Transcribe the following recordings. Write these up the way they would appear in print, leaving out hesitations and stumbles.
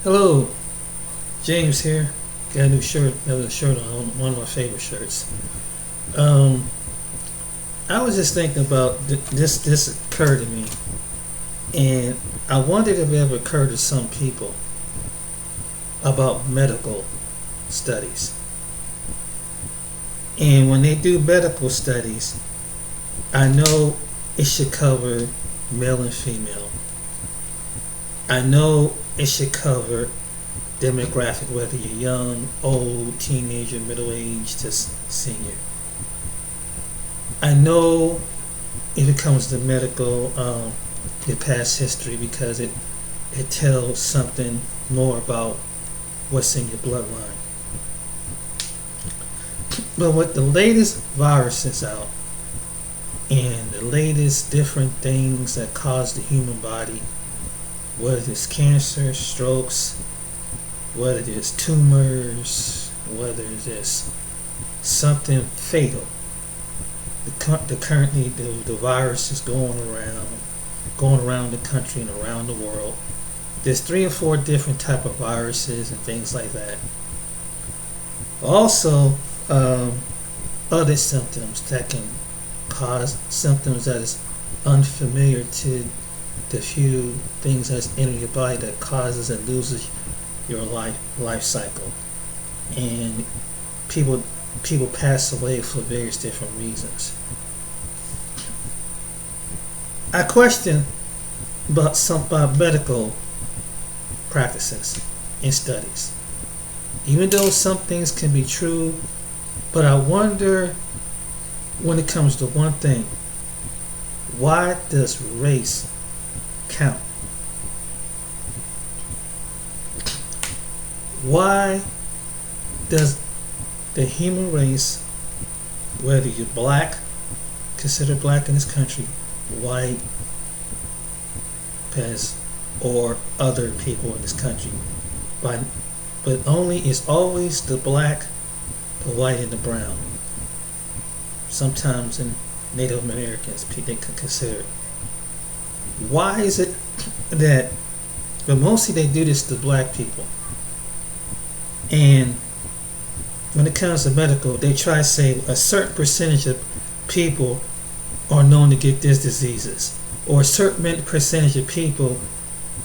Hello, James here. Got a new shirt, another shirt on, one of my favorite shirts. Um, I was just thinking about this. This occurred to me, and I wondered if it ever occurred to some people about medical studies. And when they do medical studies, I know it should cover male and female. I know it should cover demographic, whether you're young, old, teenager, middle aged, to senior. I know if it comes to medical, your past history, because it tells something more about what's in your bloodline. But with the latest viruses out and the latest different things that cause the human body, whether it's cancer, strokes, whether it's tumors, whether it's something fatal. Currently the virus is going around the country and around the world. There's 3 or 4 different type of viruses and things like that. Also, other symptoms that can cause symptoms that is unfamiliar to the few things that's in your body that causes and loses your life cycle, and people pass away for various different reasons. I question about medical practices and studies, even though some things can be true, but I wonder when it comes to one thing: why does race count? Why does the human race, whether you're black, considered black in this country, white, or other people in this country, but only it's always the black, the white, and the brown. Sometimes in Native Americans, they can consider it. Why is it that, but mostly they do this to black people, and when it comes to medical, they try to say a certain percentage of people are known to get these diseases, or a certain percentage of people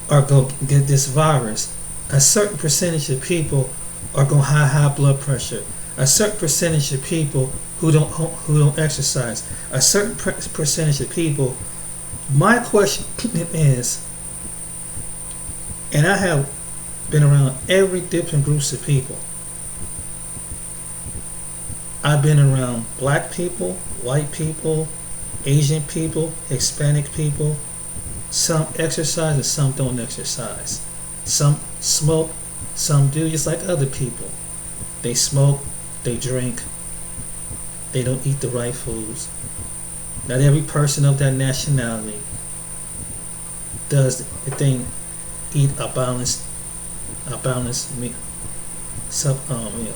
are going to get this virus. A certain percentage of people are going to have high blood pressure. A certain percentage of people who don't exercise. A certain percentage of people. My question is, and I have been around every different groups of people. I've been around black people, white people, Asian people, Hispanic people. Some exercise and some don't exercise. Some smoke, some do, just like other people. They smoke, they drink, they don't eat the right foods. Not every person of that nationality does the thing, eat a balanced meal, meal,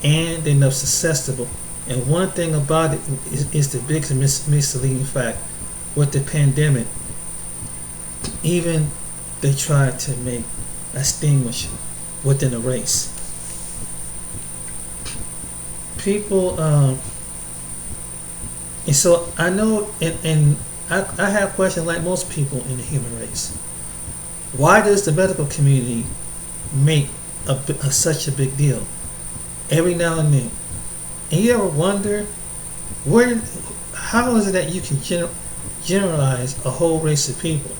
and they're not susceptible. And one thing about it is the biggest misleading fact with the pandemic. Even they try to make a distinguish within a race. People, and so I know, and I have questions like most people in the human race. Why does the medical community make such a big deal every now and then? And you ever wonder how is it that you can generalize a whole race of people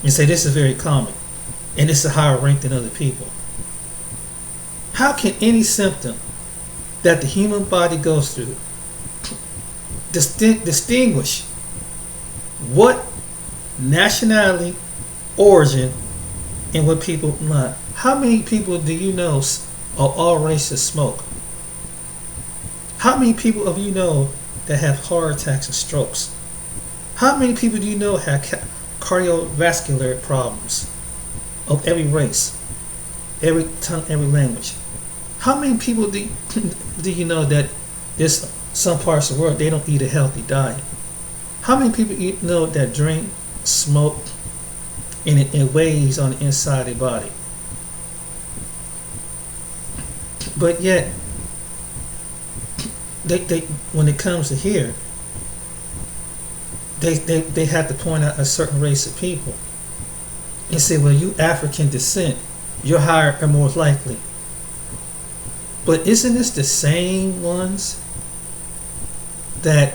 and say this is very common and this is higher ranked than other people? How can any symptom that the human body goes through distinguish what nationality, origin, and what people not? How many people do you know of all races smoke? How many people of you know that have heart attacks and strokes? How many people do you know have cardiovascular problems of every race, every tongue, every language? How many people do you know that there's some parts of the world they don't eat a healthy diet? How many people you know that drink, smoke, and it weighs on the inside of their body. But yet, they when it comes to here, they have to point out a certain race of people and say, well, you African descent, you're higher or more likely. But isn't this the same ones that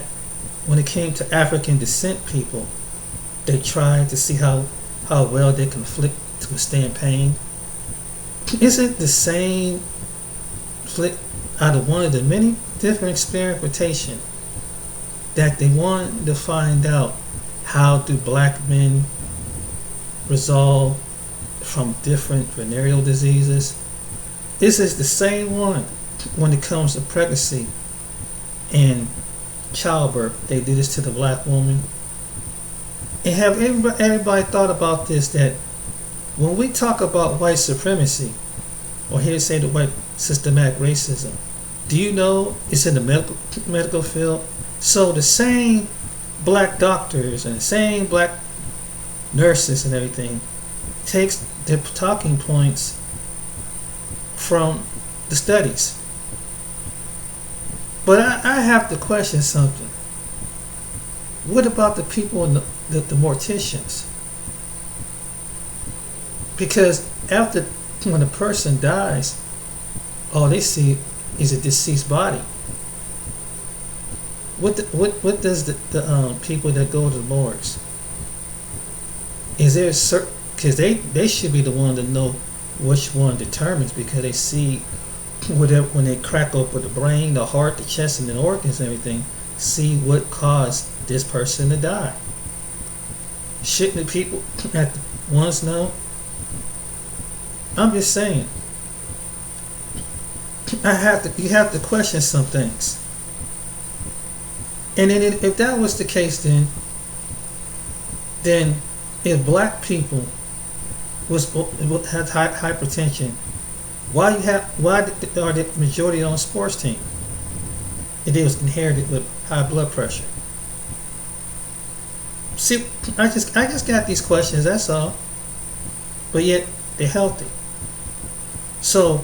when it came to African descent people, they tried to see how well they can inflict to withstand pain? Isn't the same flick out of one of the many different experimentation that they wanted to find out how do black men resolve from different venereal diseases? This is the same one when it comes to pregnancy and childbirth. They did this to the black woman. And have everybody thought about this, that when we talk about white supremacy, or here to say the white systematic racism, do you know it's in the medical field? So the same black doctors and the same black nurses and everything takes their talking points from the studies. But I have to question something. What about the people in the morticians? Because after, when a person dies, all they see is a deceased body. What does the people that go to the morgues? Is there a certain, because they should be the one to know which one determines, because they see whatever when they crack open the brain, the heart, the chest, and the organs and everything, see what caused this person to die. Shouldn't the people at the ones know? I'm just saying. You have to question some things. And then if that was the case, then if black people had hypertension, why are the majority on sports team? It was inherited with high blood pressure. See, I just got these questions, that's all. But yet they're healthy. So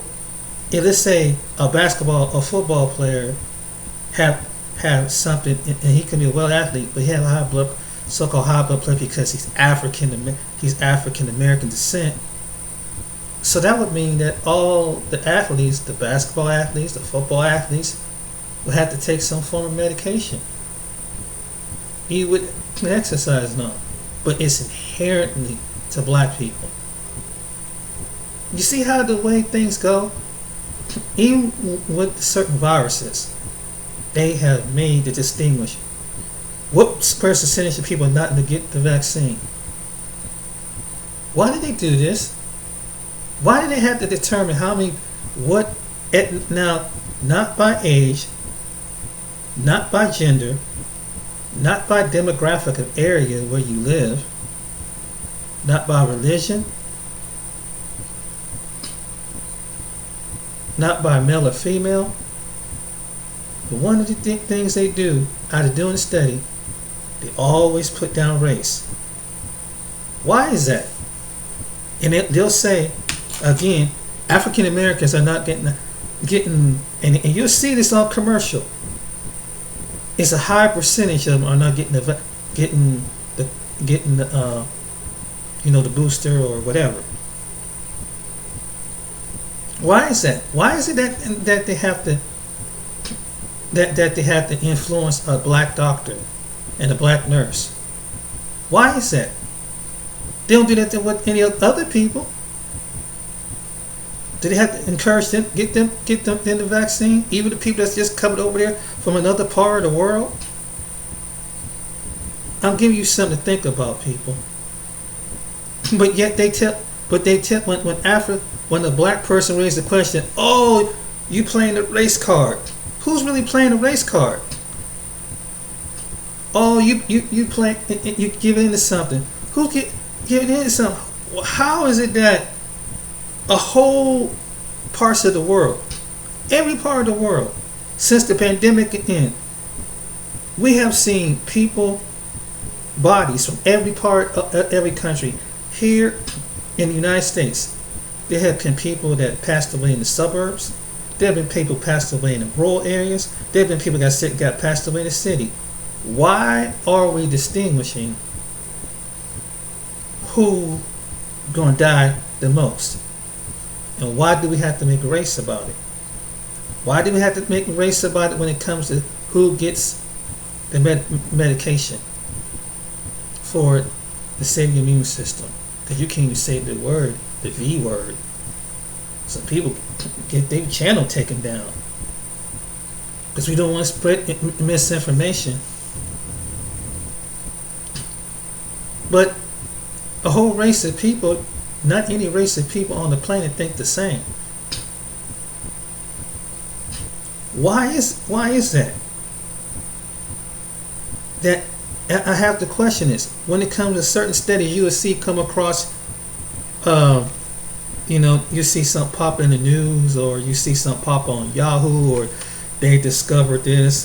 if let's say a basketball or football player have something, and he can be a well athlete, but he have so-called high blood pressure because he's African American descent. So that would mean that all the athletes, the basketball athletes, the football athletes, would have to take some form of medication. He would exercise not, but it's inherently to black people. You see how the way things go? Even with certain viruses, they have made to distinguish what percentage of people are not to get the vaccine. Why did they do this? Why did they have to determine how many, now, not by age, not by gender, not by demographic of area where you live, not by religion, not by male or female, but one of the things they do out of doing the study, they always put down race. Why is that? And they'll say, again, African Americans are not getting, and you'll see this on commercial. It's a high percentage of them are not getting the booster or whatever. Why is that? Why is it that they have to that they have to influence a black doctor and a black nurse? Why is that? They don't do that with any other people. Do they have to encourage them, get them in the vaccine, even the people that's just coming over there from another part of the world? I'm giving you something to think about, people. But yet when the black person raised the question, oh, you playing the race card. Who's really playing the race card? Oh, you give in to something. Who's giving in to something? How is it that a whole parts of the world, every part of the world, since the pandemic ended, we have seen people, bodies from every part of every country Here in the United States, there have been people that passed away in the suburbs. There have been people passed away in the rural areas. There have been people that got passed away in the city. Why are we distinguishing who going to die the most? And why do we have to make race about it? Why do we have to make race about it when it comes to who gets the medication for the saving immune system? Because you can't even say the word, the V word. Some people get their channel taken down because we don't want to spread misinformation. But a whole race of people, not any race of people on the planet think the same. Why is that? That I have to question this. When it comes to certain studies, you will see come across, you see something pop in the news, or you see something pop on Yahoo, or they discovered this,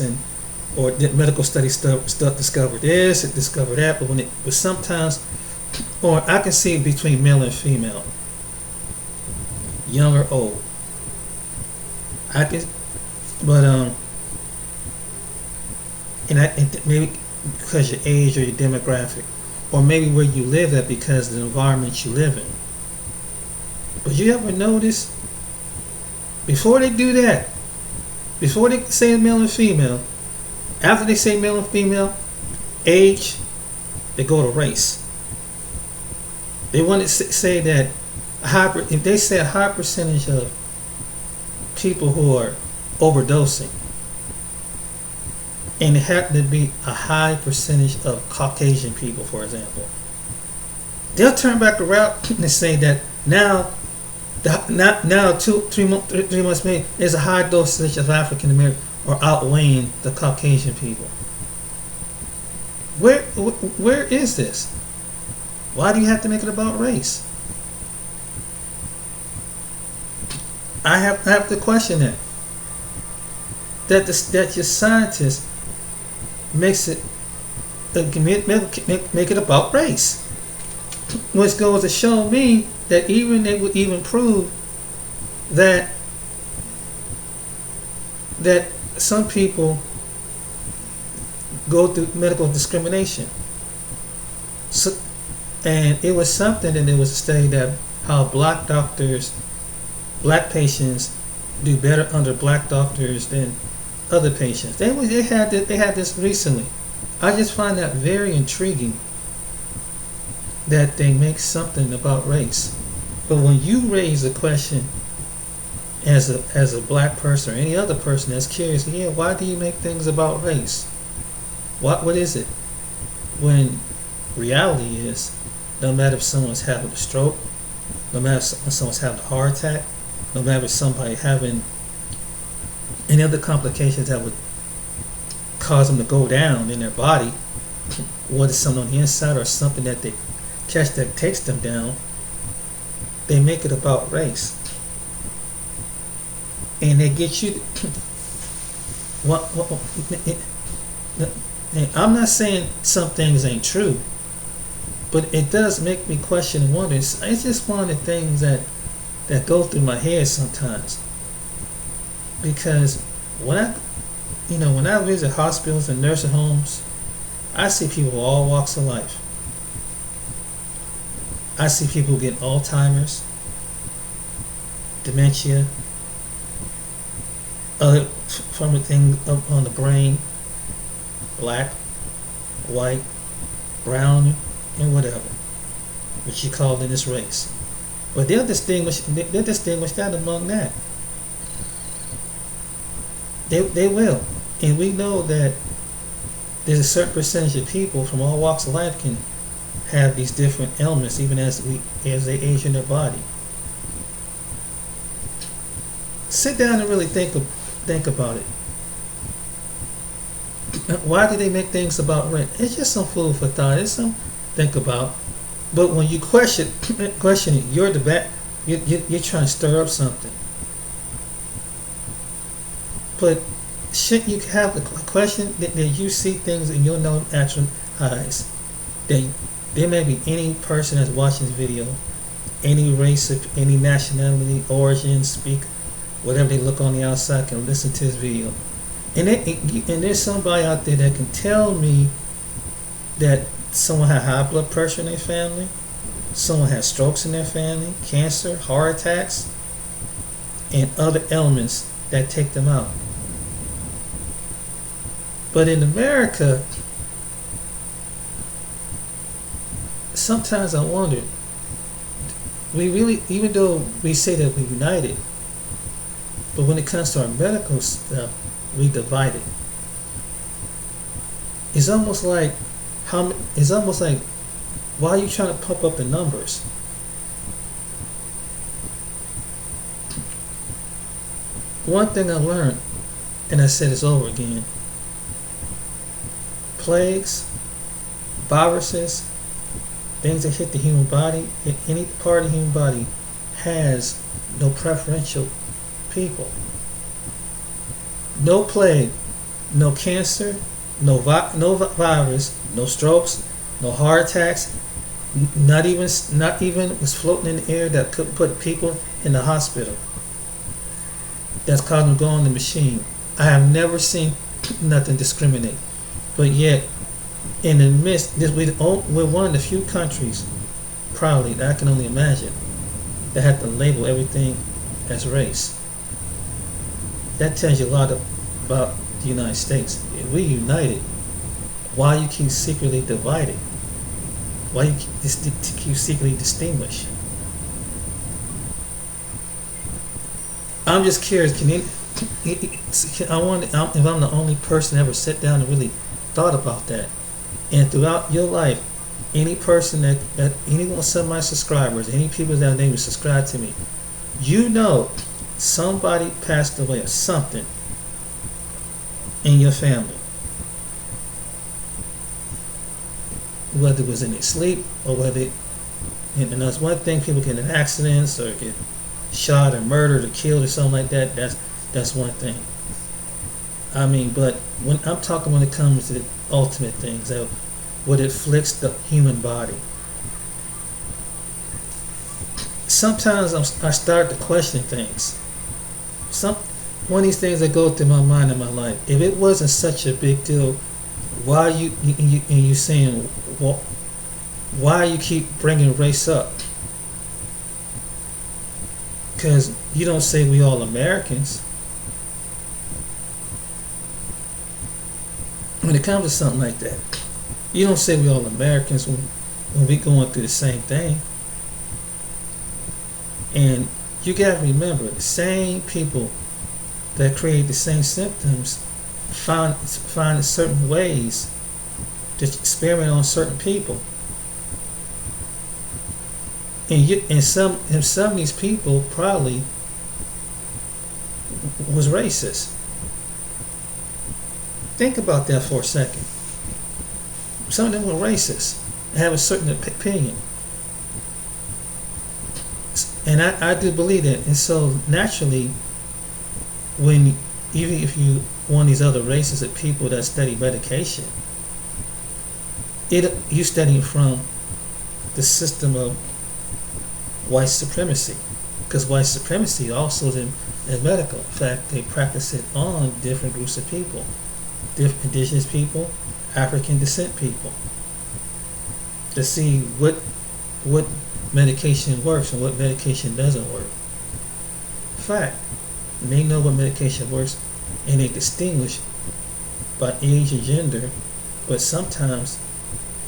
or the medical study stuff discovered this and discovered that. But sometimes, or I can see between male and female, young or old. Maybe because your age or your demographic, or maybe where you live at because of the environment you live in. But you ever notice, before they do that, before they say male and female, after they say male and female, age, they go to race. They want to say that if they say a high percentage of people who are overdosing, and it happened to be a high percentage of Caucasian people, for example, they'll turn back around and say that now 3 months maybe, there's a high dosage of African American or outweighing the Caucasian people. Where is this? Why do you have to make it about race? I have to question that. That your scientist makes it make it about race, which goes to show me that they would even prove that some people go through medical discrimination. So, and it was something that there was a study that how black patients do better under black doctors than other patients. They had this recently. I just find that very intriguing that they make something about race. But when you raise a question as a black person or any other person that's curious, why do you make things about race? What is it? When reality is, no matter if someone's having a stroke, no matter if someone's having a heart attack, no matter if somebody having any other complications that would cause them to go down in their body, whether it's something on the inside or something that they catch that takes them down, they make it about race. And they get you I'm not saying some things ain't true, but it does make me question and wonder. It's just one of the things that go through my head sometimes. Because when I visit hospitals and nursing homes, I see people of all walks of life. I see people getting Alzheimer's, dementia, other from things on the brain, black, white, brown, and whatever, which you call in this race. But they'll distinguish that among that. They will. And we know that there's a certain percentage of people from all walks of life can have these different ailments even as they age in their body. Sit down and really think about it. Why do they make things about rent? It's just some food for thought. It's some think about. But when you question it, you're the back. You're trying to stir up something. But shouldn't you have the question that you see things in your natural eyes? That There may be any person that's watching this video, any race, any nationality, origin, speak, whatever they look on the outside, can listen to this video. And there's somebody out there that can tell me that someone had high blood pressure in their family, someone had strokes in their family, cancer, heart attacks, and other ailments that take them out. But in America, sometimes I wonder, we really, even though we say that we're united, but when it comes to our medical stuff, we divided. It's almost like why are you trying to pump up the numbers? One thing I learned, and I said this over again, plagues, viruses, things that hit the human body, any part of the human body, has no preferential people. No plague, no cancer, no virus, no strokes, no heart attacks, not even was floating in the air that could put people in the hospital. That's causing them to go on the machine. I have never seen nothing discriminate. But yet, in the midst, we're one of the few countries, probably, that I can only imagine, that have to label everything as race. That tells you a lot about the United States. If we united, why you keep secretly divided? Why you keep secretly distinguished? I'm just curious. I wonder if I'm the only person that ever sat down and really thought about that. And throughout your life, any person that anyone, some of my subscribers, any people that they would subscribe to me, you know, somebody passed away or something in your family, whether it was in their sleep or whether, and that's one thing, people get in accidents or get shot or murdered or killed or something like that. That's one thing. I mean, but when I'm talking, when it comes to the ultimate things, that what afflicts the human body, sometimes I start to question things. One of these things that go through my mind in my life, if it wasn't such a big deal, why you saying, why you keep bringing race up? Because you don't say we all Americans. When it comes to something like that, you don't say we all Americans when we going through the same thing. And you got to remember, the same people that create the same symptoms find certain ways to experiment on certain people. And some of these people probably was racist. Think about that for a second. Some of them were racist and have a certain opinion. And I do believe that. And so naturally, even if you one of these other races of people that study medication, you studying from the system of white supremacy, because white supremacy also is in medical. In fact, they practice it on different groups of people, different indigenous people, African descent people, to see what medication works and what medication doesn't work. In fact, they know what medication works, and they distinguish by age and gender, but sometimes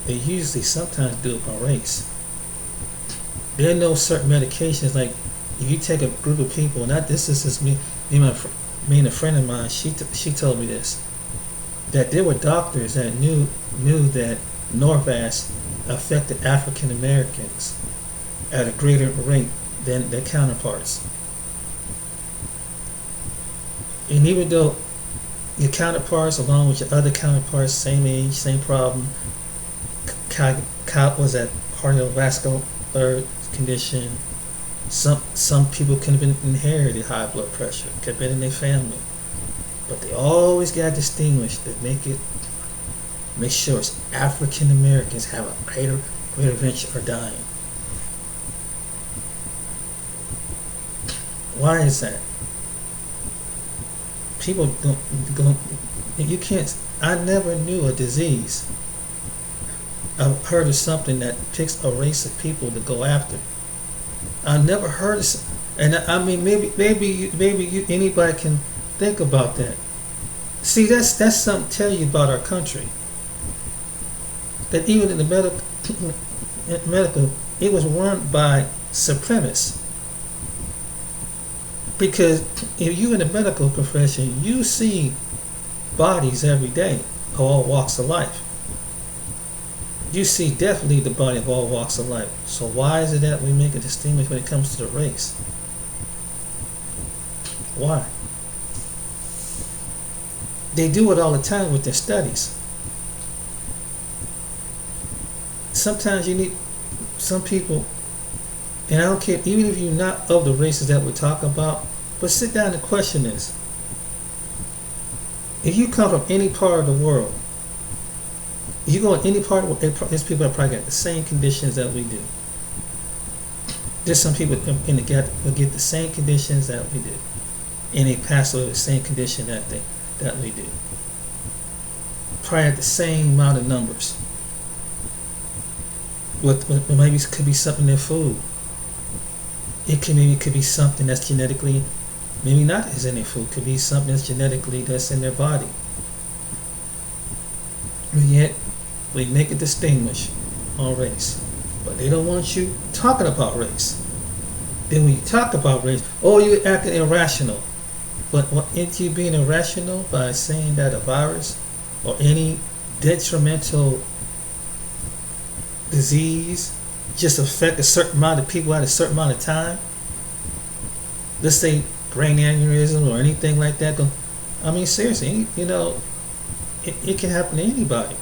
they sometimes do it by race. There are no certain medications, like if you take a group of people, this is just me and a friend of mine, she told me this, that there were doctors that knew that Norvasc affected African Americans at a greater rate than their counterparts. And even though your counterparts, along with your other counterparts, same age, same problem, was that cardiovascular condition, some people could have been inherited high blood pressure, could have been in their family, but they always got distinguished to make sure it's African Americans have a rate of entry are dying. Why is that? People don't, you can't, I never knew a disease. I've heard of something that picks a race of people to go after. I never heard of, and I mean, maybe anybody can think about that. See, that's something to tell you about our country. That even in the medical, it was run by supremacists. Because if you in the medical profession, you see bodies every day of all walks of life. You see definitely the body of all walks of life. So why is it that we make a distinction when it comes to the race? Why? They do it all the time with their studies. Sometimes you need some people, and I don't care, even if you're not of the races that we talk about, but sit down and question this. If you come from any part of the world, you go in any part of the world, there's people that probably got the same conditions that we do. There's some people in the gap will get the same conditions that we do, and they pass away with the same condition that we do. Probably at the same amount of numbers. What maybe it could be something in their food. It could be something that's genetically, maybe not is in their food. Could be something that's genetically that's in their body. But yet we make a distinguish on race, but they don't want you talking about race. Then when you talk about race, oh, you're acting irrational. But isn't you being irrational by saying that a virus or any detrimental disease just affect a certain amount of people at a certain amount of time? Let's say brain aneurysm or anything like that. I mean, seriously, it can happen to anybody.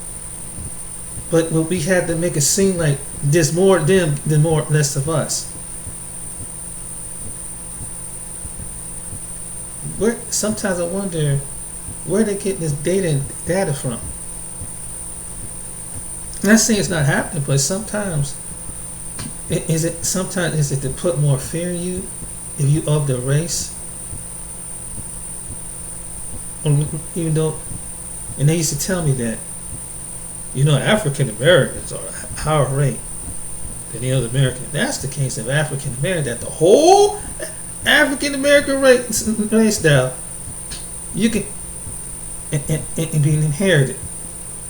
But we had to make it seem like there's more of them than less of us. Sometimes I wonder where they get this data from. I'm not saying it's not happening, but sometimes is it to put more fear in you if you of the race? Even though, and they used to tell me that, African Americans are a higher rate than the other Americans. That's the case of African American, that the whole African American race now, you can and being inherited.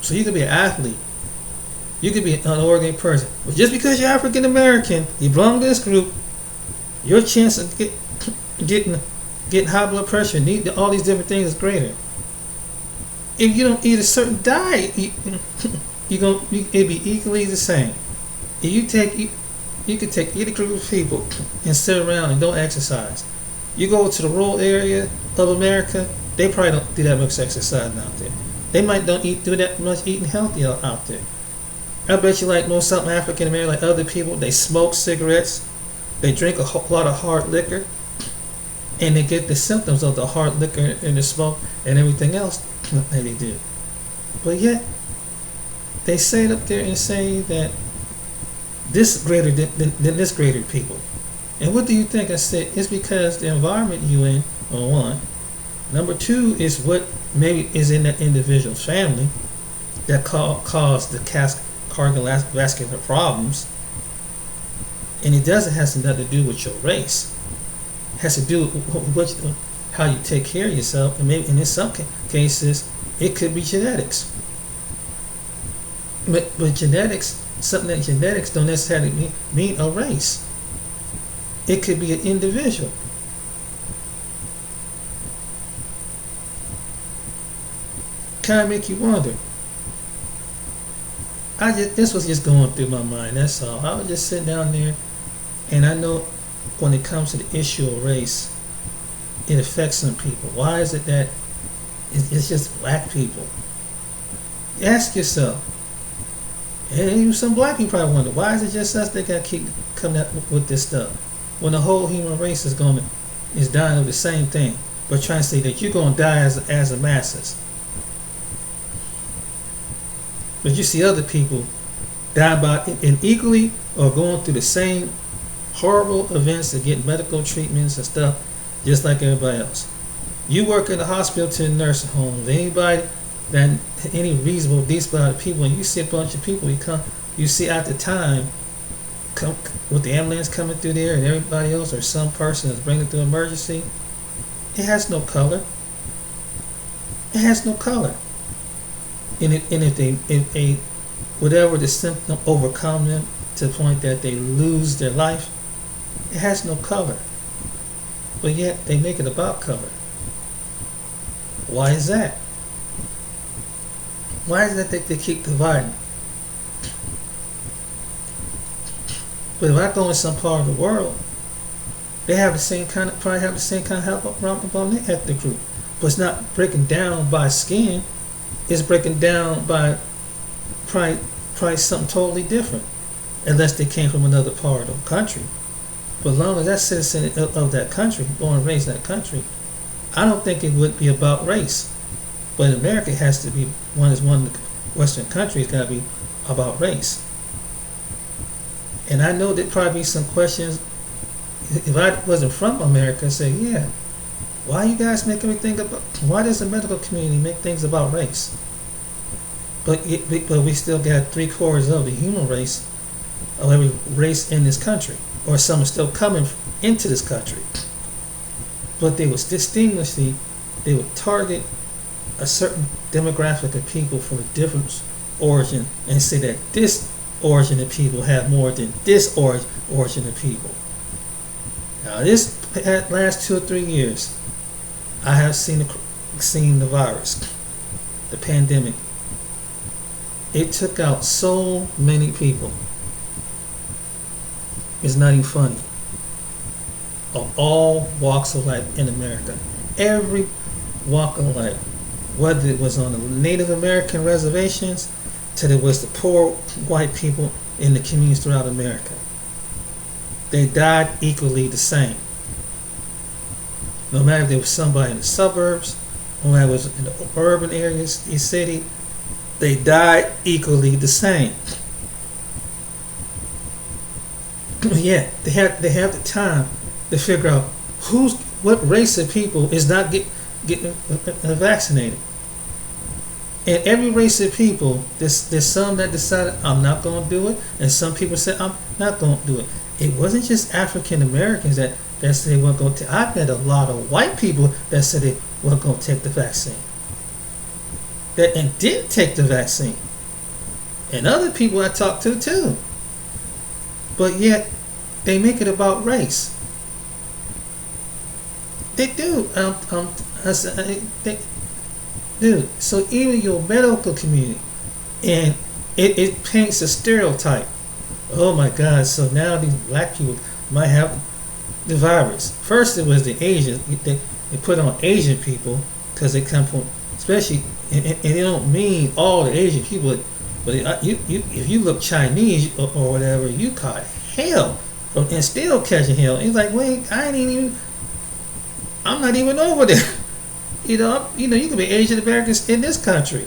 So you could be an athlete. You could be an unorganized person. But just because you're African American, you belong to this group, your chance of getting high blood pressure, need all these different things is greater. If you don't eat a certain diet, it'd be equally the same. If you could take either group of people and sit around and don't exercise. You go to the rural area of America, they probably don't do that much exercising out there. They might don't do that much eating healthy out there. I bet you some African American, like other people, they smoke cigarettes, they drink a lot of hard liquor, and they get the symptoms of the hard liquor and the smoke and everything else that they do. But yet, they say it up there and say that this greater than this greater people. And what do you think? I said it's because the environment you in, on one. Number two is what maybe is in that individual's family that cause the cardiovascular problems. And it doesn't have nothing to do with your race. It has to do with how you take care of yourself, and maybe, and in some cases, it could be genetics. But genetics, something that genetics don't necessarily mean a race. It could be an individual. Kind of make you wonder. This was just going through my mind. That's all. I was just sitting down there, and I know when it comes to the issue of race, it affects some people. Why is it that it's just black people? Ask yourself. And even some black people probably wonder, why is it just us that got to keep coming up with this stuff when the whole human race is dying of the same thing, but trying to say that you're going to die as the masses. But you see other people dying by and equally or going through the same horrible events to get medical treatments and stuff, just like everybody else. You work in the hospital to nursing homes. Anybody that any reasonable, decent people, and you see a bunch of people, you see at the time, come with the ambulance coming through there, and everybody else or some person is bringing through emergency. It has no color. It has no color. And if they whatever the symptom overcome them to the point that they lose their life, it has no color. But yet they make it about color. Why is that? Why is that they keep dividing? But if I go in some part of the world, they have the same kind of probably have the same kind of health problem on their ethnic group. But it's not breaking down by skin. It's breaking down by probably something totally different. Unless they came from another part of the country. But as long as that citizen of that country, born and raised in that country, I don't think it would be about race. But in America, it has to be one of the Western countries got to be about race. And I know there'd probably be some questions. If I wasn't from America, I'd say, yeah, why you guys make everything about? Why does the medical community make things about race? But we still got 3/4 of the human race, of every race in this country, or some are still coming into this country. But they would they would target a certain demographic of people from a different origin and say that this origin of people have more than this origin of people. Now, this last 2 or 3 years, I have seen the virus, the pandemic. It took out so many people. It's not even funny. Of all walks of life in America, every walk of life, whether it was on the Native American reservations, till it was the poor white people in the communities throughout America. They died equally the same. No matter if there was somebody in the suburbs, no matter if it was in the urban areas, the city, they died equally the same. Yeah, they have the time to figure out what race of people is not getting vaccinated. And every race of people, there's some that decided I'm not going to do it, and some people said I'm not going to do it. It wasn't just African Americans that said they weren't going to. I met a lot of white people that said they weren't going to take the vaccine, and didn't take the vaccine, and other people I talked to too. But yet they make it about race. They do. They do. So even your medical community, and it paints a stereotype. Oh my God! So now these black people might have the virus. First, it was the Asians. They put on Asian people because they come from, especially, and they don't mean all the Asian people, but if you look Chinese or whatever, you caught hell and still catching hell. It's like, wait, I'm not even over there. You can be Asian Americans in this country.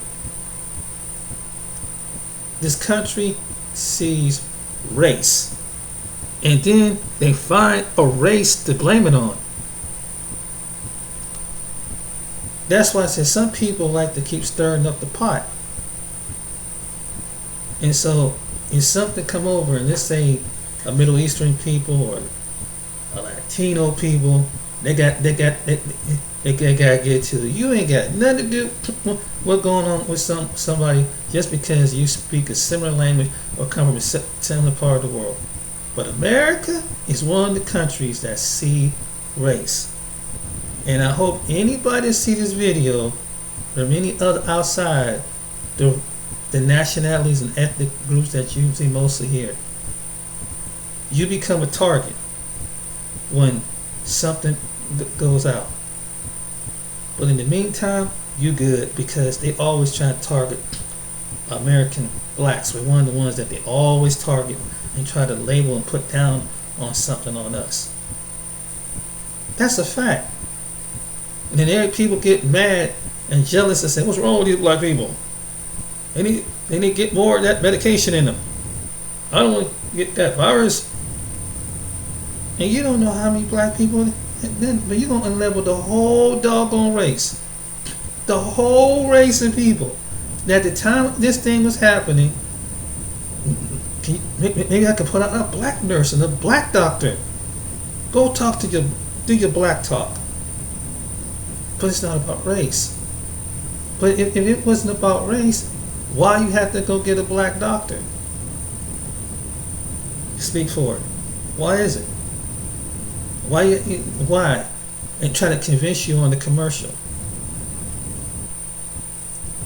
This country sees race, and then they find a race to blame it on. That's why I said some people like to keep stirring up the pot. And so, if something come over, and let's say a Middle Eastern people or a Latino people, they got to get to it. You ain't got nothing to do what's going on with somebody just because you speak a similar language or come from a similar part of the world. But America is one of the countries that see race. And I hope anybody see this video from any other outside the nationalities and ethnic groups that you see mostly here, you become a target when something goes out. But in the meantime, you good, because they always try to target American blacks. We're one of the ones that they always target and try to label and put down on something on us. That's a fact. And then every people get mad and jealous and say, what's wrong with these black people? They need to get more of that medication in them. I don't want to get that virus. And you don't know how many black people, but you're going to unlevel the whole doggone race. The whole race of people. At the time this thing was happening, maybe I could put out a black nurse and a black doctor. Go talk to do your black talk. But it's not about race. But if it wasn't about race, why you have to go get a black doctor? Speak for it. Why is it? Why? And try to convince you on the commercial.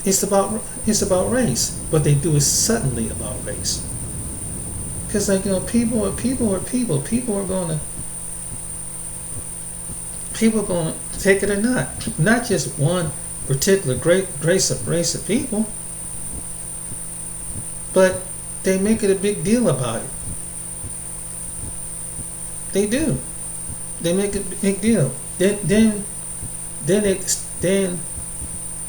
It's about race, but they do it suddenly about race. Because people are people. People are going to take it or not. Not just one particular race of people, but they make it a big deal about it. They do. They make it a big deal. Then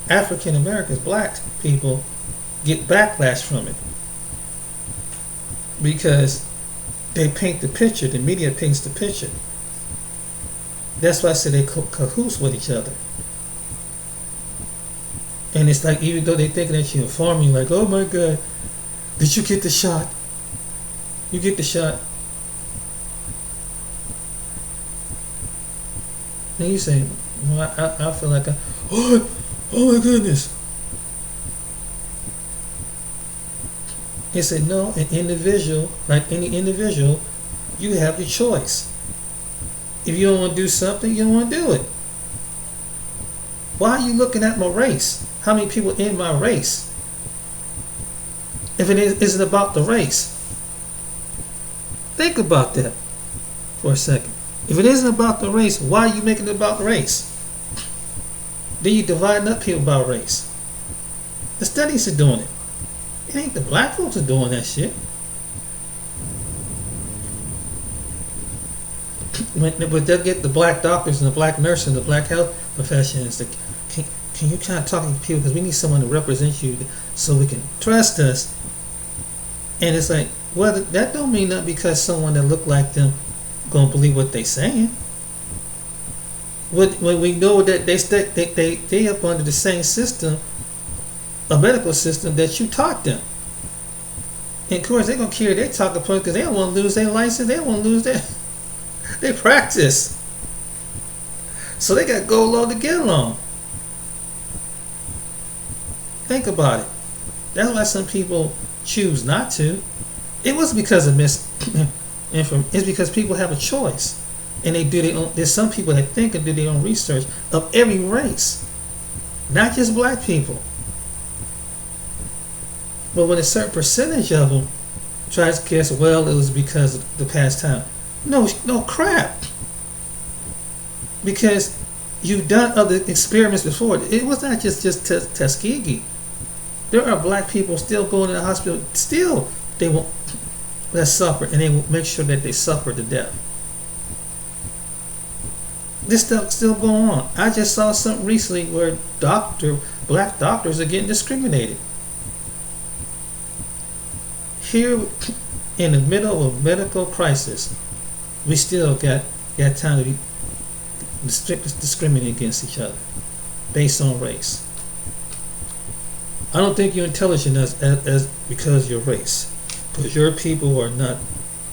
African Americans, black people, get backlash from it because they paint the picture. The media paints the picture. That's why I say they cahoots with each other. And it's like, even though they thinking that you're informing, like, oh my God, did you get the shot? You get the shot. And you say, well, I feel like, oh my goodness. He said, no, an individual, like any individual, you have the choice. If you don't want to do something, you don't want to do it. Why are you looking at my race? How many people in my race? If it isn't about the race. Think about that for a second. If it isn't about the race, why are you making it about the race? Then you're dividing up people about race. The studies are doing it. It ain't the black folks are doing that shit. But they'll get the black doctors and the black nurses and the black health professions. Can you kind of talk to people, because we need someone to represent you so we can trust us. And it's like, well, that don't mean nothing because someone that look like them gonna believe what they saying. When we know that they up under the same system, a medical system that you taught them. And of course, they're gonna carry their talking points because they don't want to lose their license. They don't want to lose their practice. So they got to go along to get along. Think about it. That's why some people choose not to. It was because of misinformation. It's because people have a choice, and they do their own. There's some people that think and do their own research of every race, not just black people. But when a certain percentage of them tries to guess, well, it was because of the past time. No crap. Because you've done other experiments before. It was not just Tuskegee. There are black people still going to the hospital. Still, they will suffer, and they will make sure that they suffer to death. This stuff still going on. I just saw something recently where black doctors are getting discriminated. Here, in the middle of a medical crisis, we still got time to be discriminating against each other based on race. I don't think you're intelligent as because you're race, because your people are not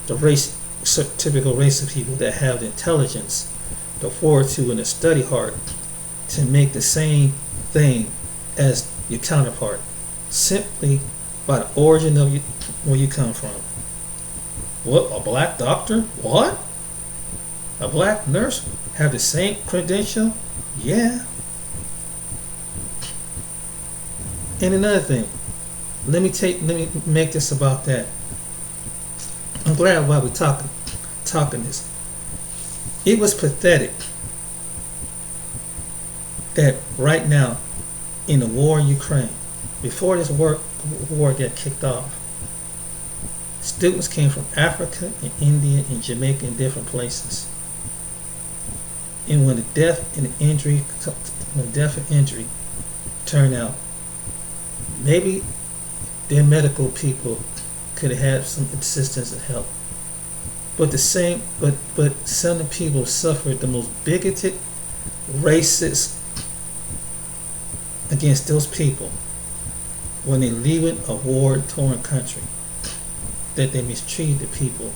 the typical race of people that have the intelligence, the fortitude, and the study hard to make the same thing as your counterpart, simply by the origin of where you come from. What, a black doctor? What? A black nurse have the same credential? Yeah. And another thing, let me make this about that. I'm glad why we're talking this. It was pathetic that right now in the war in Ukraine, before this war got kicked off, students came from Africa and India and Jamaica and different places. And when the death and injury turned out, maybe their medical people could have had some assistance and help. But some of the people suffered the most bigoted, racist against those people when they leaving a war-torn country. That they mistreated the people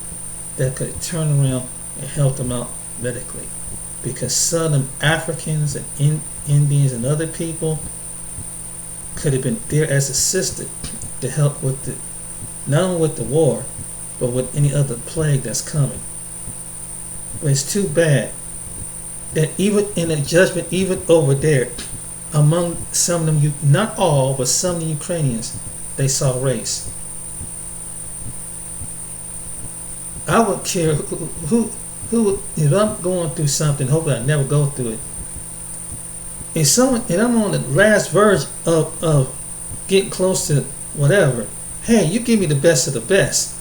that could turn around and help them out medically. Because some of them Africans and Indians and other people could have been there as assisted to help with not only with the war, but with any other plague that's coming. But it's too bad that even in a judgment, even over there, among some of them, not all, but some of the Ukrainians, they saw race. I would care who if I'm going through something, hopefully I never go through it. And I'm on the last verge of getting close to whatever. Hey, you give me the best of the best,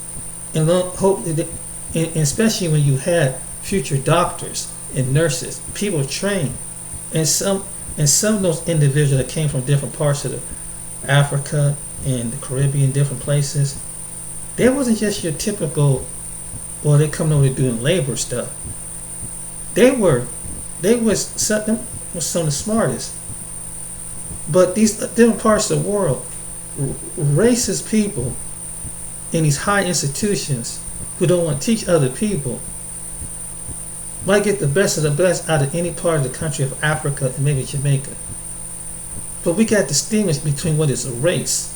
and hope that, and especially when you had future doctors and nurses, people trained, and some of those individuals that came from different parts of Africa and the Caribbean, different places, they wasn't just your typical, well, they coming over doing labor stuff. They was some of the smartest. But these different parts of the world, racist people in these high institutions who don't want to teach other people might get the best of the best out of any part of the country of Africa and maybe Jamaica. But we got distinguish between what is a race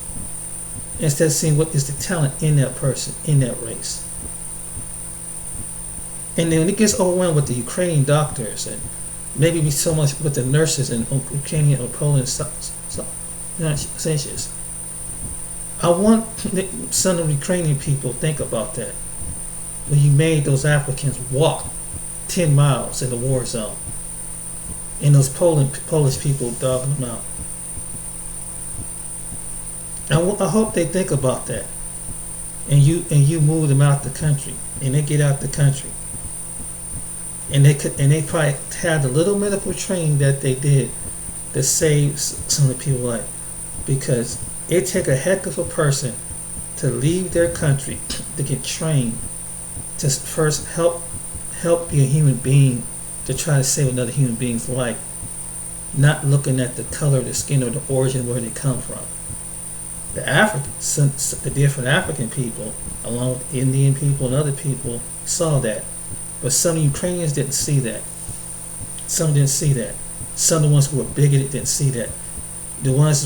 instead of seeing what is the talent in that person, in that race. And then when it gets overwhelmed with the Ukrainian doctors and maybe be so much with the nurses in Ukrainian or Polish senses, I want some of the Ukrainian people to think about that. When you made those Africans walk 10 miles in the war zone, and those Polish people dogging them out. I hope they think about that, and you move them out the country, and they get out the country, and they probably had the little medical training that they did that saves some of the people's life, because it take a heck of a person to leave their country to get trained to first help be a human being, to try to save another human being's life, not looking at the color of the skin or the origin where they come from. The different African people, along with Indian people and other people, saw that, but some Ukrainians didn't see that. Some didn't see that. Some of the ones who were bigoted didn't see that. The ones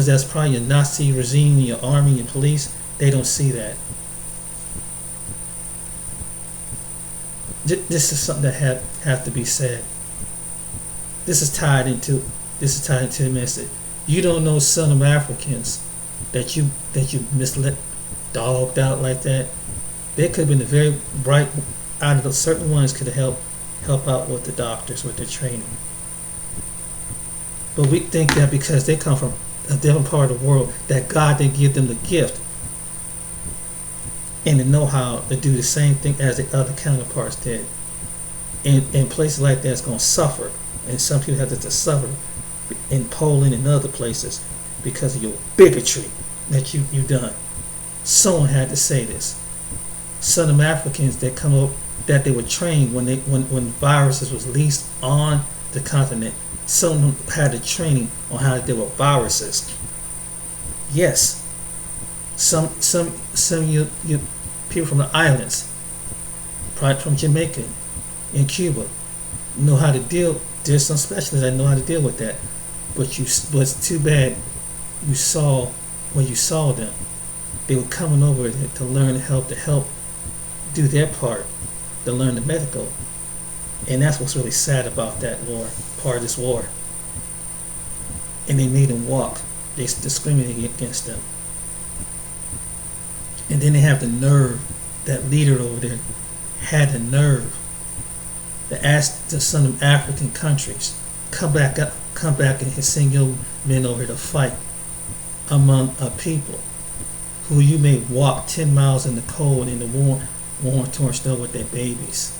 that's probably your Nazi regime, your army, your police, they don't see that. This is something that have to be said. This is tied into the message. You don't know some of Africans that you misled, dogged out like that. They could have been the very bright out of the certain ones could have help out with the doctors with their training. But we think that because they come from a different part of the world, that God didn't give them the gift and the know-how to do the same thing as the other counterparts did. In places like that, it's going to suffer, and some people have to suffer in Poland and other places because of your bigotry that you've done. Someone had to say this. Some of them Africans that come up, that they were trained when viruses was least on the continent. Some of them had the training on how to deal with viruses. Yes, some you people from the islands, probably from Jamaica and Cuba, know how to deal. There's some specialists that know how to deal with that. But it's too bad you saw when you saw them, they were coming over to learn to help do their part, to learn the medical. And that's what's really sad about that war, part of this war. And they made them walk. They discriminated against them. And then they have the nerve, that leader over there had the nerve to ask some of them African countries, come back and send your men over to fight among a people who you may walk 10 miles in the cold in the warm torn snow with their babies.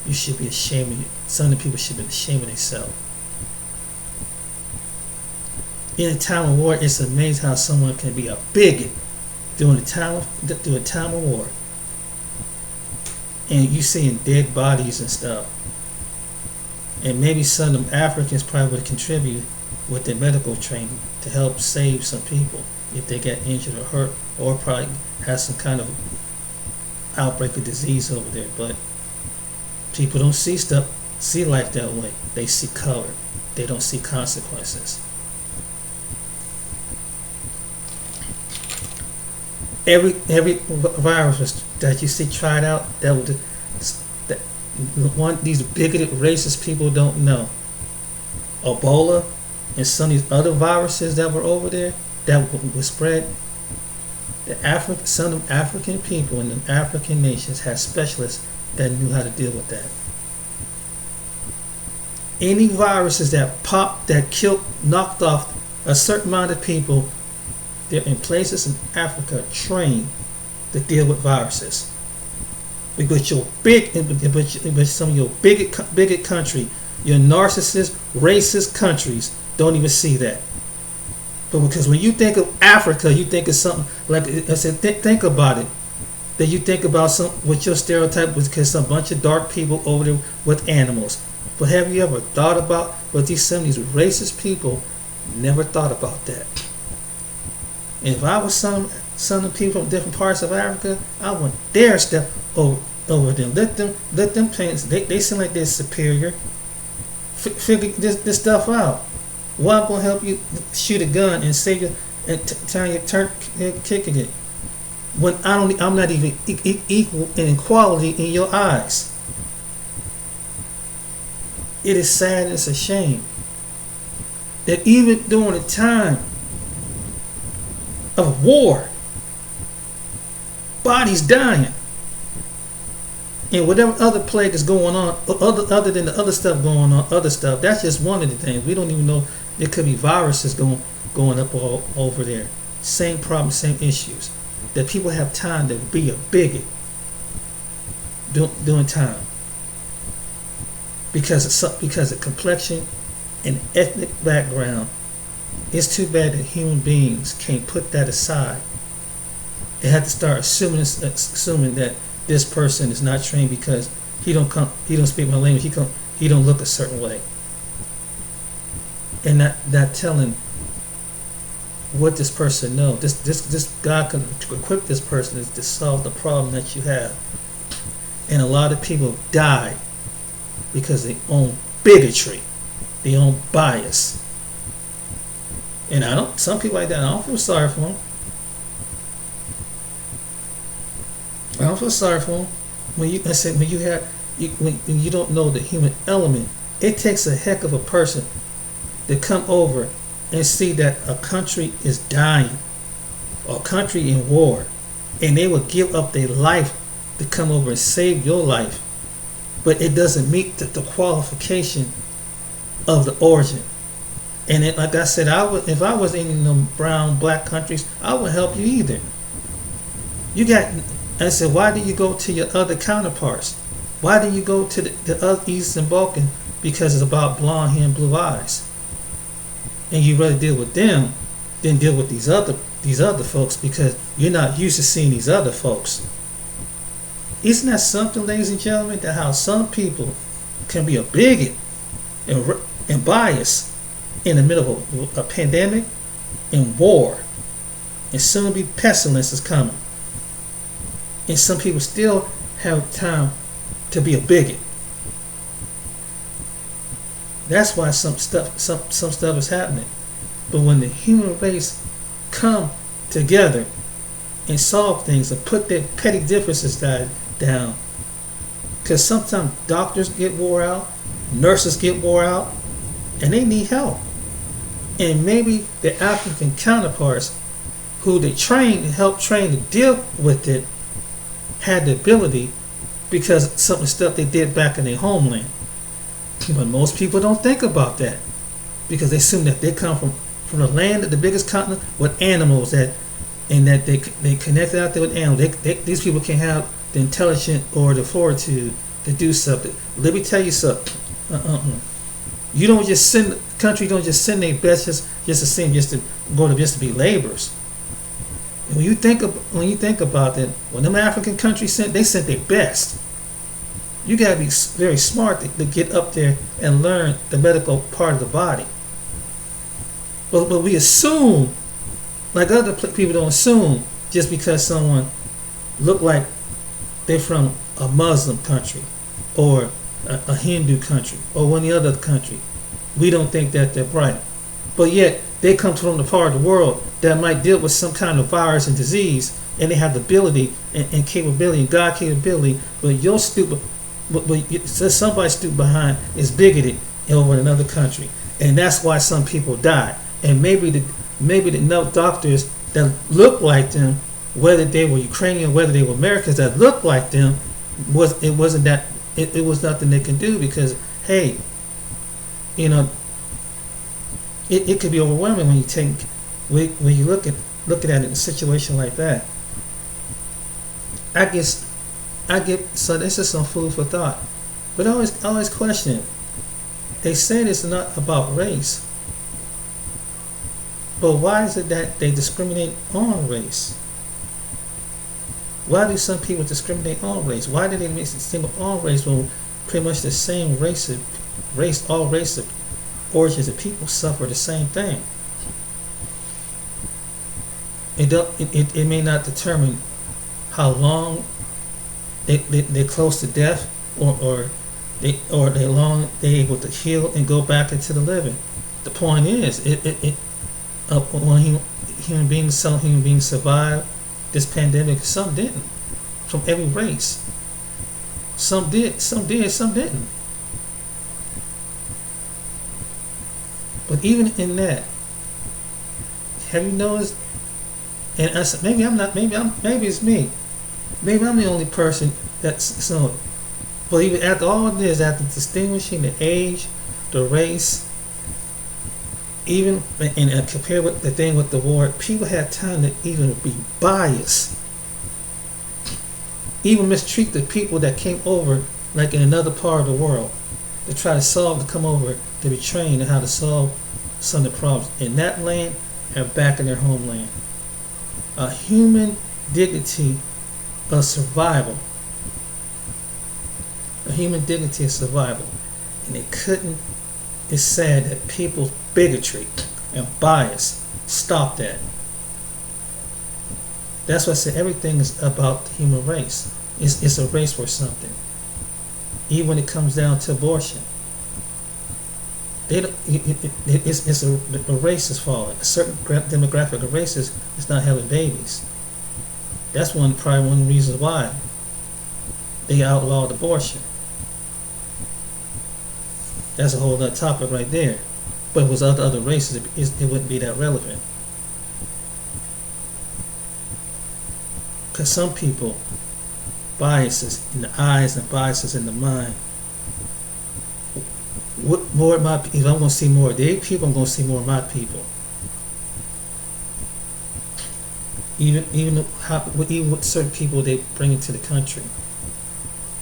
You should be ashamed of you. Some of the people should be ashamed of themselves. In a time of war, it's amazing how someone can be a bigot during time of war, and you seeing dead bodies and stuff, and maybe some of them Africans probably would contribute with their medical training to help save some people if they get injured or hurt, or probably have some kind of outbreak of disease over there. But people don't see life that way. They see color. They don't see consequences. Every virus that you see tried out, that these bigoted racist people don't know. Ebola and some of these other viruses that were over there that was spread. Some of the African people in the African nations had specialists that knew how to deal with that. Any viruses that popped, that killed, knocked off a certain amount of people, they're in places in Africa trained to deal with viruses. Because some of your bigot country, your narcissist, racist countries don't even see that. But because when you think of Africa, you think of something like I said. Think about it. That you think about some what your stereotype was, because some bunch of dark people over there with animals. But have you ever thought about what some of these racist people never thought about that? And if I was some of the people from different parts of Africa, I wouldn't dare step over them. Let them paint. They seem like they're superior. Figure this stuff out. Why I'm gonna help you shoot a gun and save you and turn kicking it when I'm not even equal in equality in your eyes. It is sad and it's a shame that even during a time of war, bodies dying, and whatever other plague is going on, other than the other stuff going on, that's just one of the things. We don't even know. There could be viruses going up all over there. Same problems, same issues. That people have time to be a bigot during time. Because of complexion and ethnic background. It's too bad that human beings can't put that aside. They have to start assuming that this person is not trained because he don't speak my language. He don't look a certain way. And not telling what this person knows. This God can equip this person to solve the problem that you have. And a lot of people die because they own bigotry, they own bias. And some people like that, I don't feel sorry for them. I don't feel sorry for them. When you don't know the human element, it takes a heck of a person to come over and see that a country is dying, or a country in war, and they will give up their life to come over and save your life, but it doesn't meet the qualification of the origin. And like I said, if I was in them brown, black countries, I wouldn't help you either. I said, why do you go to your other counterparts? Why do you go to the other Eastern Balkan? Because it's about blonde hair and blue eyes. And you rather deal with them than deal with these other folks, because you're not used to seeing these other folks. Isn't that something, ladies and gentlemen, that how some people can be a bigot and biased in the middle of a pandemic and war, and soon be pestilence is coming, and some people still have time to be a bigot. That's why some stuff is happening. But when the human race come together and solve things and put their petty differences down, because sometimes doctors get wore out, nurses get wore out, and they need help. And maybe the African counterparts who they help train to deal with it, had the ability because some of the stuff they did back in their homeland. But most people don't think about that, because they assume that they come from the land of the biggest continent with animals, that they connected out there with animals. These people can't have the intelligence or the fortitude to do something. Let me tell you something. You don't just send country. Don't just send their best just to go to be laborers. When you think about it, when them African countries they sent their best. You gotta be very smart to get up there and learn the medical part of the body. But we assume, like other people don't assume, just because someone look like they're from a Muslim country or a Hindu country or one other country, we don't think that they're bright. But yet they come from the part of the world that might deal with some kind of virus and disease, and they have the ability and capability and God capability. But your stupid, somebody stupid behind is bigoted over another country, and that's why some people die. And maybe the doctors that look like them, whether they were Ukrainian, whether they were Americans that looked like them, was nothing they can do, because hey, you know, it could be overwhelming when you look at it in a situation like that. I get so this is some food for thought, but I always question it. They said it's not about race, but why is it that they discriminate on race? Why do some people discriminate on race? Why do they make it single on race when pretty much the same all race of origins of people suffer the same thing? It may not determine how long they're close to death, or they're able to heal and go back into the living. The point is, when human beings survive this pandemic, some didn't, from every race. Some did, some didn't. But even in that, have you noticed? And I said, maybe it's me. Maybe I'm the only person that's so. But even after all of this, after distinguishing the age, the race, even and compared with the thing with the war, people had time to even be biased, even mistreat the people that came over, like in another part of the world, to try to come over to be trained in how to solve some of the problems in that land and back in their homeland. A human dignity of survival. A human dignity of survival. And they couldn't. It's sad that people's bigotry and bias stop that. That's why I say everything is about the human race. It's a race for something. Even when it comes down to abortion. It's a racist fault. A certain demographic of races is not having babies. That's probably one of the reasons why they outlawed abortion. That's a whole other topic right there. But if it was other races, it wouldn't be that relevant. Because some people, biases in the eyes and biases in the mind. What more of my people? If I'm going to see more of their people, I'm going to see more of my people. Even what certain people they bring into the country,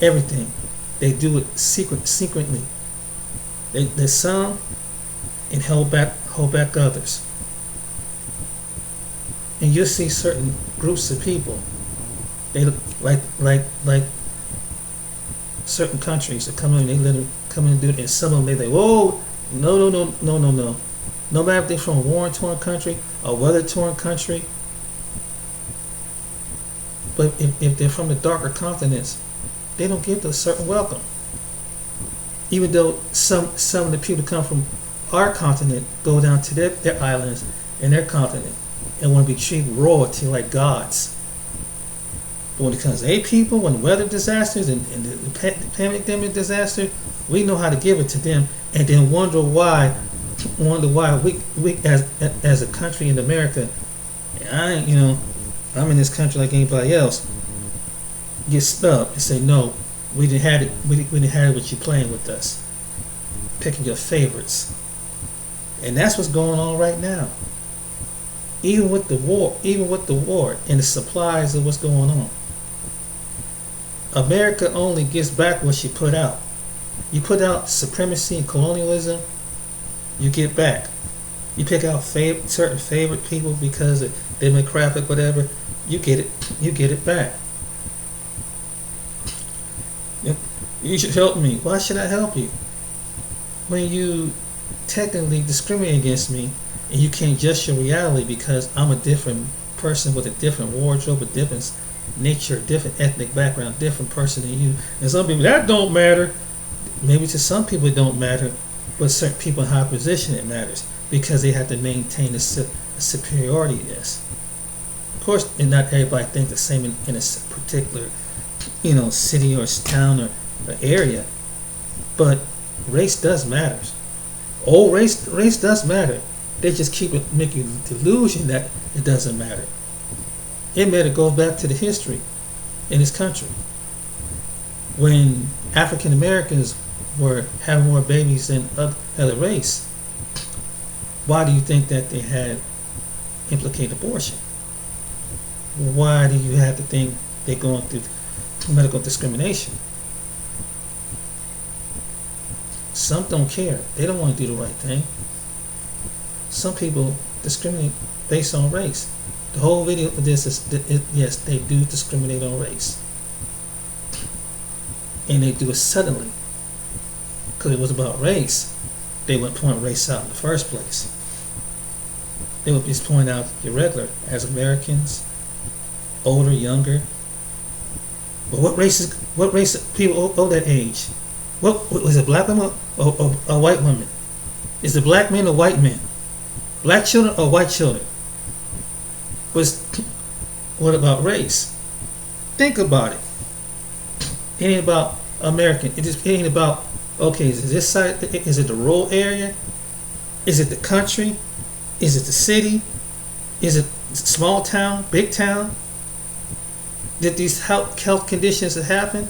everything they do it secretly. They some and hold back others, and you'll see certain groups of people. They like certain countries that come in, they let them come in and do it, and some of them they whoa, no. No matter if they're from a war-torn country, a weather-torn country, but if they're from the darker continents, they don't get a certain welcome. Even though some of the people come from our continent go down to their islands and their continent and want to be treated royalty like gods. But when it comes to a people, when the weather disasters and the pandemic disaster, we know how to give it to them, and then wonder why we as a country in America, I'm in this country like anybody else, get stuck and say no, we didn't have it. We didn't have it with you playing with us, picking your favorites, and that's what's going on right now. Even with the war and the supplies of what's going on, America only gives back what she put out. You put out supremacy and colonialism, you get back. You pick out certain favorite people because of demographic, whatever. You get it. You get it back. You should help me. Why should I help you? When you technically discriminate against me and you can't judge your reality because I'm a different person with a different wardrobe, a different nature, different ethnic background, different person than you. And some people, that don't matter. Maybe to some people it don't matter, but certain people in high position it matters because they have to maintain a superiority to this. Of course, and not everybody thinks the same in a particular, city or town or area, but race does matter. Race does matter. They just make you the delusion that it doesn't matter. It matter goes back to the history in this country when African Americans were having more babies than other race. Why do you think that they had implicated abortion? Why do you have to think they're going through medical discrimination? Some don't care. They don't want to do the right thing. Some people discriminate based on race. The whole video of this is, yes, they do discriminate on race. And they do it suddenly. Because it was about race, they would point race out in the first place. They would just point out irregular as Americans, older, younger. But what race people owe that age? What was it, black women or white women? Is it black men or white men? Black children or white children? What about race? Think about it. It ain't about American. It ain't about, okay, is it this side? Is it the rural area? Is it the country? Is it the city? Is it small town, big town? Did these health conditions that happen?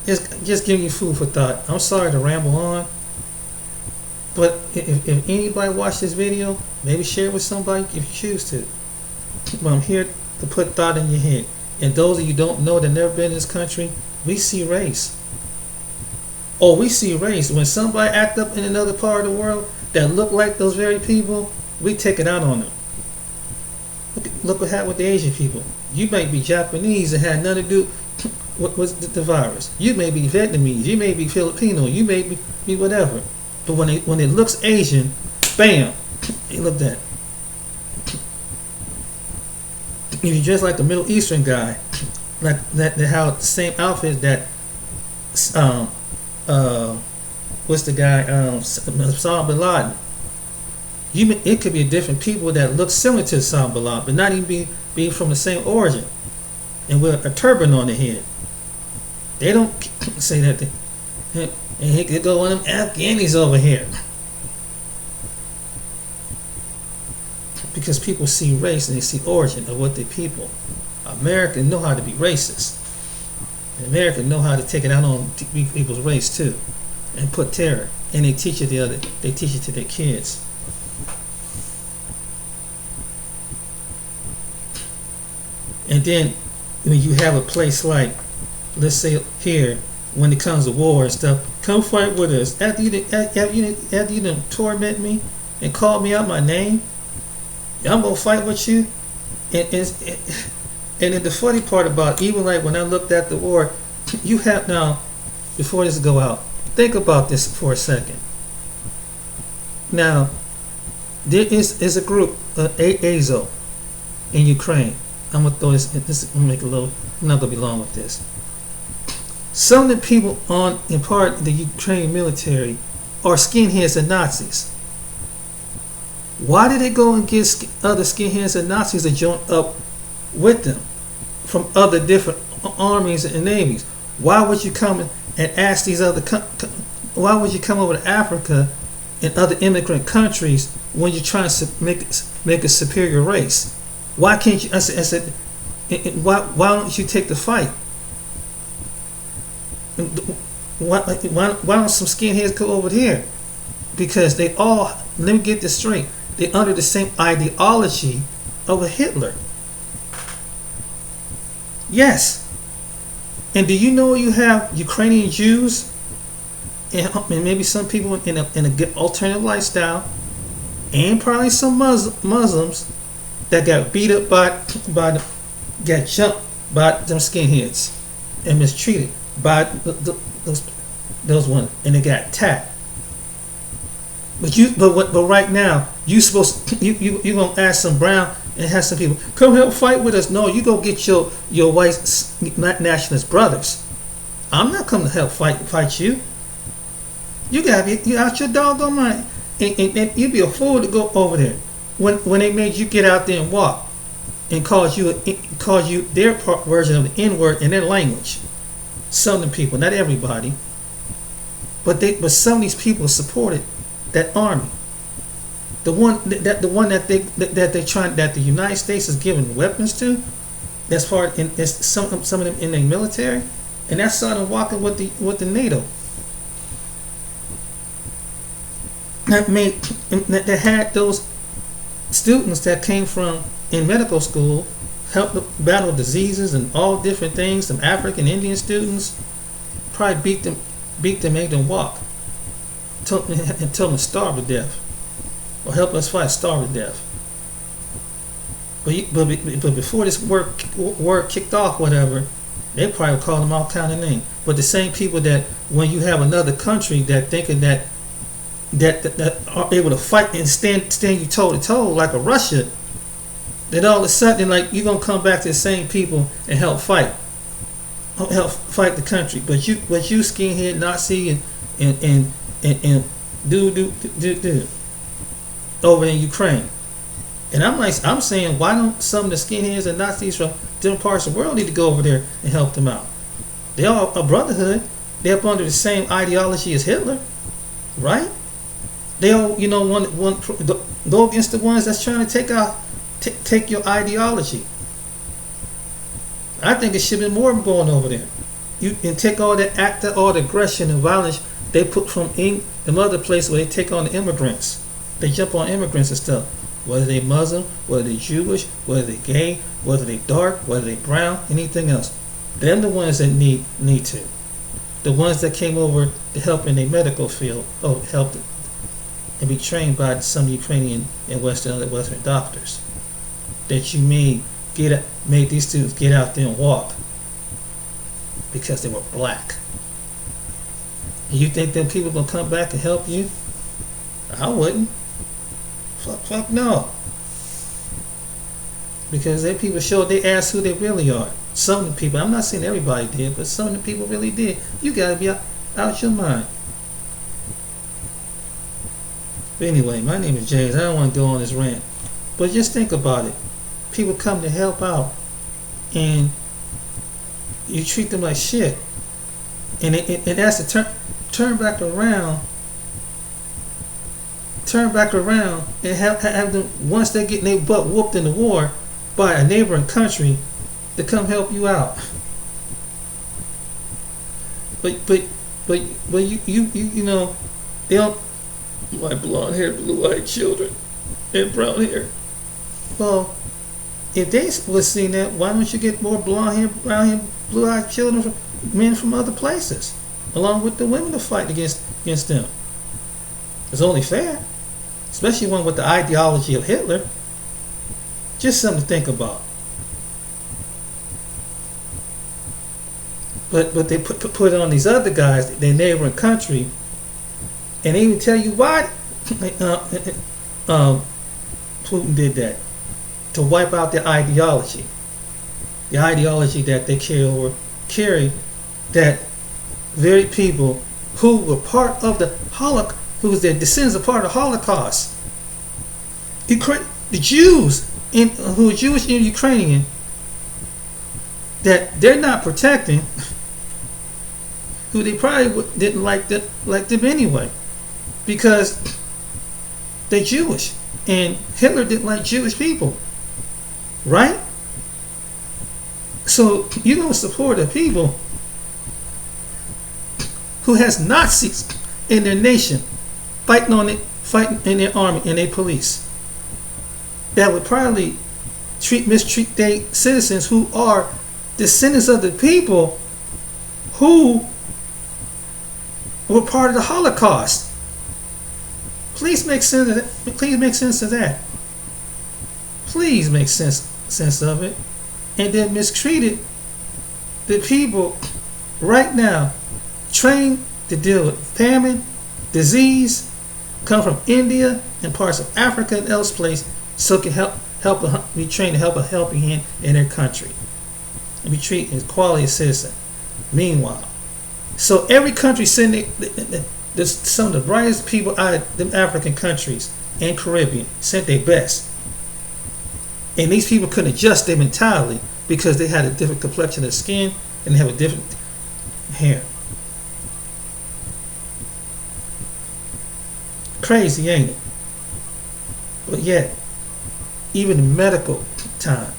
Just giving you food for thought. I'm sorry to ramble on, but if anybody watched this video, maybe share it with somebody if you choose to. But I'm here to put thought in your head. And those of you who don't know that never been in this country, we see race. Oh, we see race. When somebody act up in another part of the world that look like those very people, we take it out on them. Look what happened with the Asian people. You might be Japanese and had nothing to do with the virus. You may be Vietnamese. You may be Filipino. You may be whatever. But when it looks Asian, bam, you look that. If you dress like a Middle Eastern guy, like that, how the same outfit that what's the guy Osama bin Laden. It could be different people that look similar to Osama bin Laden, but not even be from the same origin, and with a turban on their head. They don't say that. And he could go one of them Afghanis over here. Because people see race and they see origin of what they people. Americans know how to be racist. And Americans know how to take it out on people's race too, and put terror. And they teach it They teach it to their kids. And then when you have a place like, let's say here, when it comes to war and stuff, come fight with us. After you done torment me and called me out my name, I'm gonna fight with you. And then the funny part about, even like when I looked at the war, you have now, before this go out, think about this for a second. Now, there is a group, Azov, in Ukraine. I'm gonna throw this. I'm gonna make a little. I'm not gonna be long with this. Some of the people in part of the Ukrainian military are skinheads and Nazis. Why did they go and get other skinheads and Nazis to join up with them from other different armies and navies? Why would you come and ask these other? Why would you come over to Africa and other immigrant countries when you're trying to make a superior race? Why can't you? I said, why don't you take the fight? Why don't some skinheads go over here? Because they all, let me get this straight, they're under the same ideology of a Hitler. Yes. And do you know you have Ukrainian Jews and maybe some people in a good alternative lifestyle, and probably some Muslims that got beat up got jumped by them skinheads and mistreated by those ones, and they got attacked. But right now you supposed you gonna ask some brown and have some people come help fight with us. No, you go get your white nationalist brothers. I'm not coming to help fight you. You gotta be out your doggone mind, and you'd be a fool to go over there when they made you get out there and walk and cause you their version of the N word in their language. Some of the people, not everybody, but some of these people supported that army. The one that the United States is giving weapons to. That's part in some of them in the military, and that's starting walking with the NATO. That had those students that came from in medical school, helped battle diseases and all different things. Some African Indian students probably beat them, made them walk, told them to starve to death, or help us fight, starve to death. But before this war kicked off, whatever, they probably called them all kind of names. But the same people that when you have another country that thinking that are able to fight and stand you toe to toe like a Russia, then all of a sudden like you're gonna come back to the same people and help fight the country. But you skinhead Nazi and do over in Ukraine. And I'm saying, why don't some of the skinheads and Nazis from different parts of the world need to go over there and help them out? They all a brotherhood. They're up under the same ideology as Hitler, right? They all, want go against the ones that's trying to take your ideology. I think it should be more going over there. You and take all the aggression and violence they put from them other places where they take on the immigrants. They jump on immigrants and stuff. Whether they Muslim, whether they Jewish, whether they gay, whether they dark, whether they brown, anything else. They're the ones that need to. The ones that came over to help in the medical field, help and be trained by some Ukrainian and Western doctors. That you made these students get out there and walk because they were black. And you think them people gonna come back and help you? I wouldn't. Fuck no. Because they people showed they asked who they really are. Some of the people, I'm not saying everybody did, but some of the people really did. You gotta be out your mind. But anyway, my name is James. I don't want to go on this rant. But just think about it. People come to help out and you treat them like shit. And that's to turn back around and have them, once they get their butt whooped in the war by a neighboring country, to come help you out. But you know, they don't, my blonde hair, blue-eyed children and brown hair. Well, if they was seeing that, why don't you get more blonde hair, brown hair, blue-eyed children, men from other places, along with the women to fight against them? It's only fair, especially one with the ideology of Hitler. Just something to think about. But they put it on these other guys, their neighboring country, and they even tell you why Putin did that, to wipe out their ideology, the ideology that they carry that very people who were part of the Holocaust, who was their descendants of part of the Holocaust. The Jews, who are Jewish and Ukrainian, that they're not protecting, who they probably didn't like them anyway, because they're Jewish, and Hitler didn't like Jewish people, right? So you're going to support the people who has Nazis in their nation, fighting in their army and their police, that would probably mistreat their citizens who are descendants of the people who were part of the Holocaust. Please make sense of that. Please make sense of that. Please make sense of it. And then mistreated the people right now trained to deal with famine, disease, come from India and parts of Africa and elsewhere, so it can be trained to help a helping hand in their country and be treated as quality as citizen. Meanwhile, so every country sending some of the brightest people out of them African countries and Caribbean sent their best, and these people couldn't adjust their mentality because they had a different complexion of skin and they have a different hair. Crazy, ain't it? But yet, even in medical time,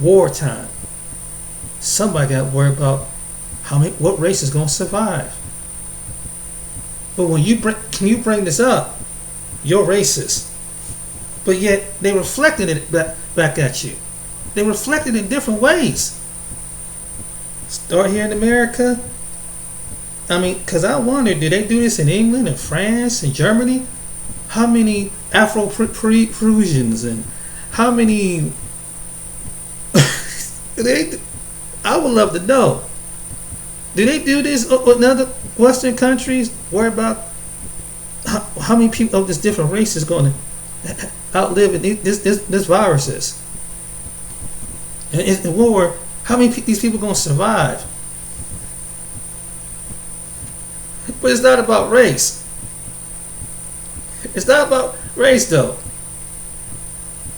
wartime, somebody got worried about what race is going to survive. But when you bring this up, you're racist. But yet they reflected it back at you. They reflected in different ways. Start here in America. I mean, because I wonder, did they do this in England and France and Germany? How many Afro-Perusians and how many... I would love to know. Do they do this in other Western countries? Worry about how many people of this different race is going to outlive this viruses? And in war, how many these people going to survive? But it's not about race. It's not about race, though.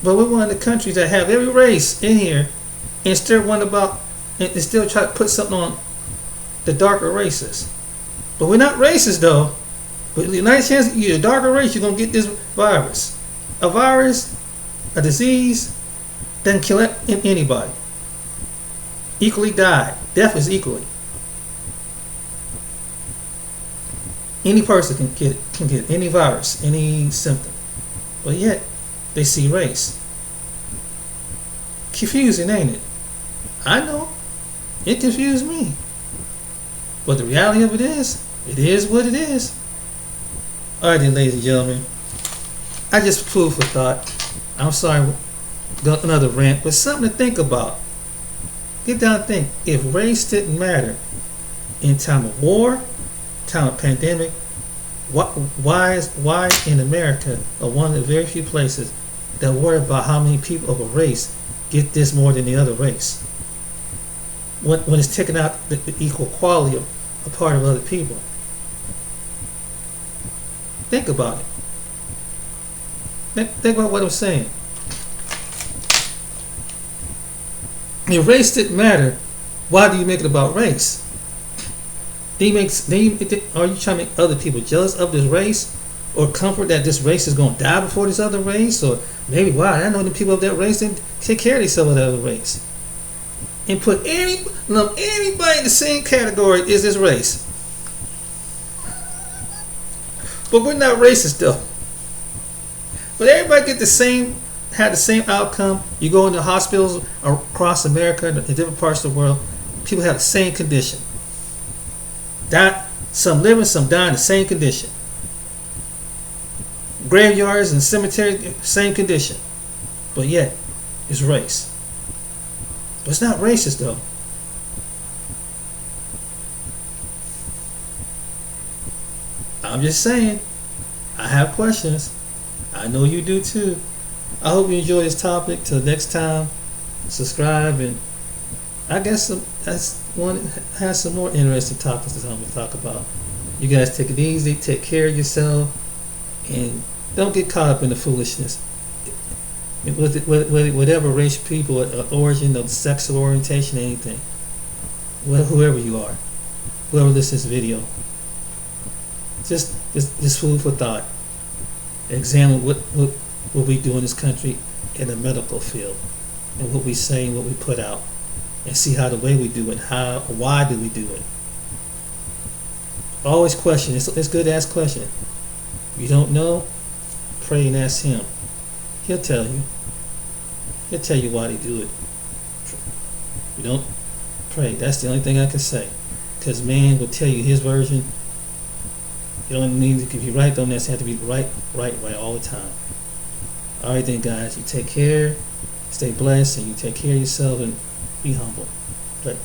But we're one of the countries that have every race in here, and still still try to put something on the darker races. But we're not racist, though. But the nice chance you're a darker race, you're gonna get this virus. A virus, a disease, doesn't kill anybody. Equally die. Death is equally. Any person can get any virus, any symptom. But yet, they see race. Confusing, ain't it? I know. It confused me. But the reality of it is what it is. Alright then, ladies and gentlemen. I just food for thought. I'm sorry, another rant, but something to think about. Get down and think. If race didn't matter in time of war, time of pandemic, why in America are one of the very few places that worry about how many people of a race get this more than the other race? When it's taking out the equal quality of a part of other people. Think about it. Think about what I'm saying. If race didn't matter, why do you make it about race? Are you trying to make other people jealous of this race, or comfort that this race is going to die before this other race, or maybe I know the people of that race didn't take care of themselves of that other race, and put anybody in the same category as this race? But we're not racist though. But everybody have the same outcome. You go into hospitals across America in different parts of the world, people have the same condition. Some living, some dying, the same condition. Graveyards and cemeteries, same condition. But yet, it's race. But it's not racist though. I'm just saying, I have questions. I know you do too. I hope you enjoy this topic. Till next time, subscribe, and I guess that's one has some more interesting topics that I'm going to talk about. You guys take it easy, take care of yourself, and don't get caught up in the foolishness. Whatever race, people, origin, or sexual orientation, anything, whoever you are, whoever listens to this video, just food for thought. Examine what we do in this country in the medical field, and what we say and what we put out, and see how the way we do it, why do we do it. Always question. It's good to ask questions. If you don't know, pray and ask him. He'll tell you. He'll tell you why they do it. If you don't, pray. That's the only thing I can say. Because man will tell you his version, You don't need to, if you're right, don't necessarily have to be right all the time. All right then, guys. You take care, stay blessed, and you take care of yourself and be humble. But